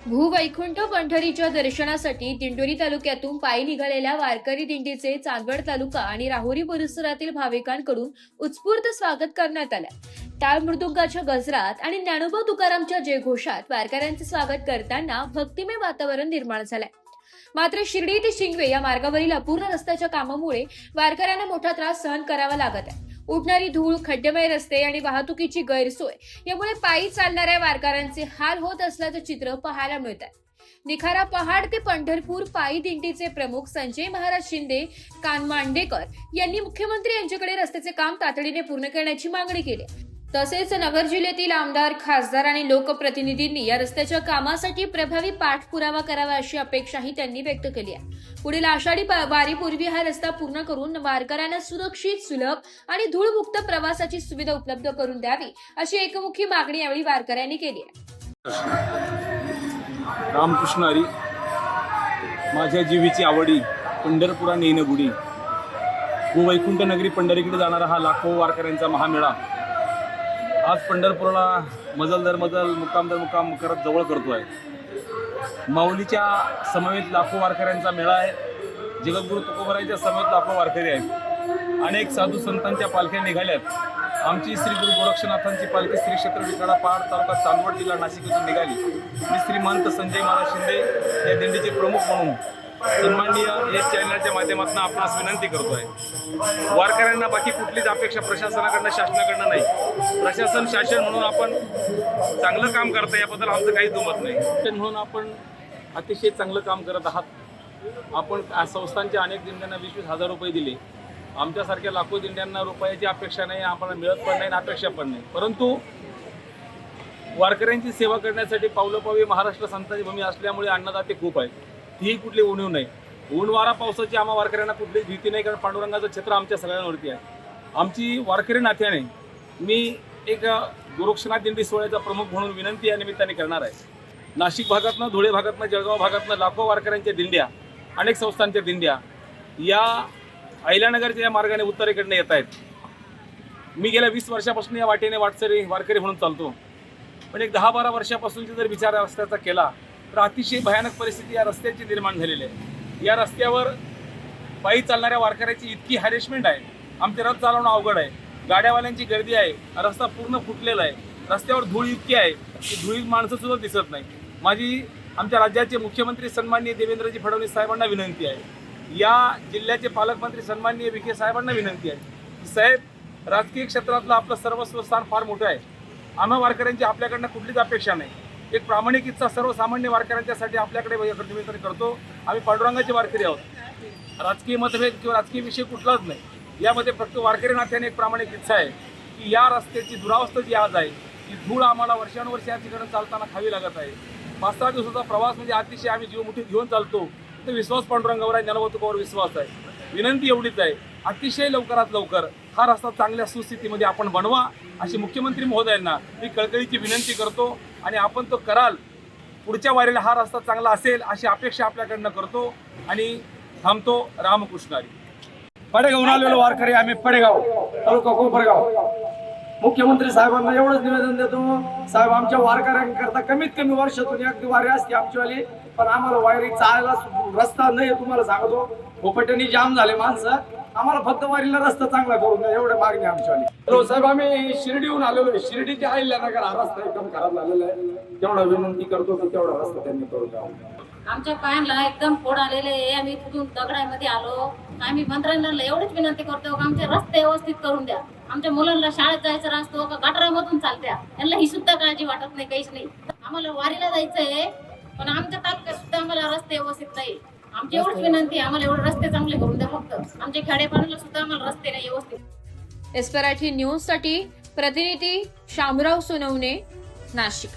भूवैकुंठ पंढरीच्या दर्शनासाठी दिंडोरी तालुक्यातून पायी निघालेल्या वारकरी दिंडीचे चांदवड तालुका आणि राहुरी परिसरातील भाविकांकडून उत्स्फूर्त स्वागत करण्यात आले। टाळ मृदुंगाच्या गजरात आणि ज्ञानोबा तुकारामच्या जयघोषात वारकऱ्यांचे स्वागत करताना भक्तिमय वातावरण निर्माण झाले। मात्र शिर्डी ते शिंगवे या मार्गावरील अपूर्ण रस्त्याच्या कामामुळे वारकऱ्यांना मोठा त्रास सहन करावा लागत आहे। उडणारी धूळ, खड्डेमय रस्ते आणि वाहतुकीची गैरसोय यामुळे पायी चालणाऱ्या वारकऱ्यांचे हाल होत असल्याचं चित्र पाहायला मिळत आहे। निखारा पहाड ते पंढरपूर पायी दिंडीचे प्रमुख संजय महाराज शिंदे कानमांडेकर यांनी मुख्यमंत्री यांच्याकडे रस्त्याचे काम तातडीने पूर्ण करण्याची मागणी केली। तसेच नगर जिल्ह्यातील आमदार, खासदार आणि लोकप्रतिनिधींनी या रस्त्याच्या कामासाठी प्रभावी पाठपुरावा करावा अशी अपेक्षाही त्यांनी व्यक्त केली आहे। पुढील आषाढी वारीपूर्वी हा रस्ता पूर्ण करून वारकऱ्यांना सुरक्षित, सुलभ आणि धूळमुक्त प्रवासाची सुविधा उपलब्ध करून द्यावी अशी एकमुखी मागणी यावेळी वारकऱ्यांनी केली आहे। रामकृष्ण हरी, माझ्या जीवीची आवडी पंढरपुरा नेन गुडी। भूवैकुंठ नगरी पंढरीकडे जाणारा हा लाखो वारकऱ्यांचा महामेळा आज पंढरपूरला मजल दर मजल, मुक्काम दर मुक्काम करत जवळ करतोय। माऊलीच्या समवेत लाखो वारकऱ्यांचा मेळा आहे। जगद्गुरू तुकोबरायांच्या समवेत लाखो वारकरी आहेत। अनेक साधू संतांच्या पालख्या निघाल्यात। आमची श्री गुरु गोरक्षनाथांची पालखी श्री क्षेत्र विकाडा पहाड तालुका चांदवड जिल्हा नाशिक येथून निघाली। मी श्रीमंत संजय महाराज शिंदे या दिंडीचे प्रमुख म्हणून सन्माननीय या चॅनलच्या माध्यमातून आपणास विनंती करतोय। वारकऱ्यांना बाकी कुठलीच अपेक्षा प्रशासनाकडनं, शासनाकडनं नाही। प्रशासन, शासन म्हणून आपण चांगलं काम करतो, याबद्दल आमचं काही दुमत नाही। म्हणून आपण अतिशय चांगलं काम करत आहात। आपण संस्थांच्या अनेक दिंड्यांना 20-20 हजार रुपये दिले। आमच्यासारख्या लाखो दिंड्यांना रुपयाची अपेक्षा नाही, आम्हाला मिळत पण नाही, अपेक्षा पण नाही। परंतु वारकऱ्यांची सेवा करण्यासाठी पावलोपावी महाराष्ट्र संतांची भूमी असल्यामुळे अन्नदाते खूप आहेत। ही कुठली उणीव नाही। ऊन वारा पावसाची आम्हा वारकऱ्यांना कुठलीच भीती नाही, कारण पांडुरंगाचं छत्र आमच्या सगळ्यांवरती आहे। आमची वारकरी नात्याने मी एक गोरक्षनाथ दिंडी सोहळ्याचा प्रमुख म्हणून विनंती या निमित्ताने करणार आहे। नाशिक भागातनं, धुळे भागातनं, जळगाव भागातनं लाखो वारकऱ्यांच्या दिंड्या, अनेक संस्थांच्या दिंड्या या अहिल्यानगरच्या या मार्गाने उत्तरेकडनं येत आहेत। मी गेल्या 20 वर्षापासून या वाटेने वारकरी म्हणून चालतो, पण एक 10-12 वर्षापासूनची जर विचार रस्त्याचा केला तर अतिशय भयानक परिस्थिती या रस्त्याची निर्माण झालेली आहे। या रस्त्यावर पायी चालणाऱ्या वारकऱ्याची इतकी हॅरेसमेंट आहे, आमचे रथ चालवणं अवघड आहे, गाड्यावाल्यांची गर्दी आहे, रस्ता पूर्ण फुटलेला आहे, रस्त्यावर धूळ इतकी आहे की धुळीत माणसं सुद्धा दिसत नाही। माझी आमच्या राज्याचे मुख्यमंत्री सन्माननीय देवेंद्रजी फडणवीस साहेबांना विनंती आहे, या जिल्ह्याचे पालकमंत्री सन्माननीय विखे साहेबांना विनंती आहे की साहेब, राजकीय क्षेत्रातलं आपलं सर्वस्व स्थान फार मोठं आहे। आम्हा वारकऱ्यांची आपल्याकडनं कुठलीच अपेक्षा नाही। एक प्रामाणिक इच्छा सर्वसामान्य वारकऱ्यांच्यासाठी आपल्याकडे निमित्ताने करतो। आम्ही पांडुरंगाचे वारकरी आहोत। राजकीय मतभेद किंवा राजकीय विषय कुठलाच नाही, यामध्ये फक्त वारकरी नात्याने एक प्रामाणिक इच्छा आहे की या रस्त्याची दुरावस्था जी आज आहे ती धूळ आम्हाला वर्षानुवर्ष या ठिकाणी चालताना खावी लागत आहे। 5-6 दिवसाचा प्रवास म्हणजे अतिशय आम्ही जीवमुठीत घेऊन चालतो, तर विश्वास पांडुरंगावर आहे, ज्ञानोबा तुकोबावर विश्वास आहे। विनंती एवढीच आहे, अतिशय लवकरात लवकर हा रस्ता चांगल्या सुस्थितीमध्ये आपण बनवा अशी मुख्यमंत्री महोदयांना मी कळकळीची विनंती करतो आणि आपण तो कराल। पुढच्या वारीला हा रस्ता चांगला असेल अशी अपेक्षा आपल्याकडनं करतो आणि थांबतो। रामकृष्ण हरी। पडेगावून आलेलो वारकरी आम्ही, पडेगाव तालुका कोपरगाव। मुख्यमंत्री साहेबांना एवढंच निवेदन देतो, साहेब आमच्या वारकऱ्यांकरता कमीत कमी वर्षातून एक वारी असते आमचीवाली, पण आम्हाला वारी चालायला रस्ता नाही। तुम्हाला सांगतो, खोपट्यानी जाम झाले माणसं, आम्हाला फक्त वारीला रस्ता चांगला करून द्या, एवढे मागणी आमच्यावाली। हॅलो साहेब, आम्ही शिर्डीहून आलेलो आहे। शिर्डी ते अहिल्यानगर हा रस्ता एकदम खराब झालेला आहे, तेवढा विनंती करतो की तेवढा रस्ता त्यांनी करून द्यावा। आमच्या पायांना एकदम फोड आलेले आहे, आम्ही तिथून दगडामध्ये आलो। आम्ही मंत्र्यांना एवढीच विनंती करतो की आमचे रस्ते व्यवस्थित करून द्या। आमच्या मुलांना शाळेत जायचं असतो का गटारामधून चालत्या, त्यांना ही सुद्धा काळजी वाटत नाही, काहीच नाही। आम्हाला वारीला जायचंय, पण आमच्या तालुक्यात सुद्धा आम्हाला रस्ते व्यवस्थित नाही। आमची एवढीच विनंती, आम्हाला एवढे रस्ते चांगले करून द्या फक्त। आमच्या खेडेपाड्याला सुद्धा आम्हाला रस्ते नाही व्यवस्थित। एस मराठी न्यूज साठी प्रतिनिधी शामराव सोनवणे, नाशिक।